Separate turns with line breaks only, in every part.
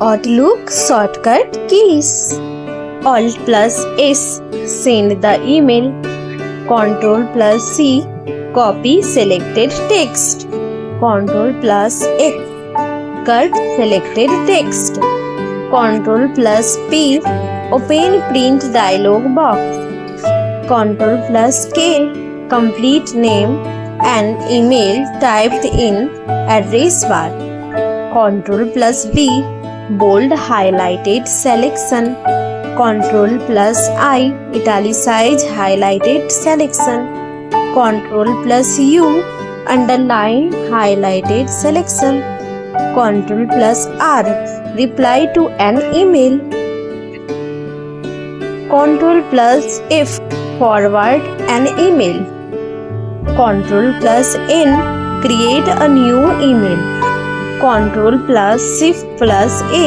Outlook shortcut keys. Alt plus S, send the email. Ctrl plus C, copy selected text. Ctrl plus X, cut selected text. Ctrl plus P, open print dialog box. Ctrl plus K, complete name and email typed in address bar. Ctrl plus V, bold highlighted selection. Ctrl plus I, italicize highlighted selection. Ctrl plus U, underline highlighted selection. Ctrl plus R, reply to an email. Ctrl plus F, forward an email. Ctrl plus N, create a new email. Ctrl plus Shift plus A,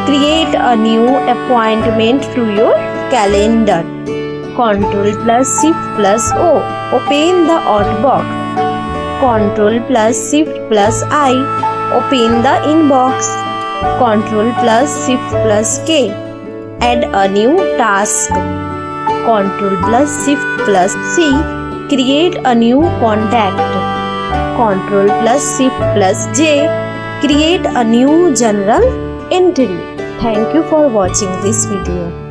create a new appointment to your calendar. Ctrl plus Shift plus O, open the outbox. Ctrl plus Shift plus I, open the inbox. Ctrl plus Shift plus K, add a new task. Ctrl plus Shift plus C, create a new contact. Ctrl plus Shift plus J, create a new journal entry. Thank you for watching this video.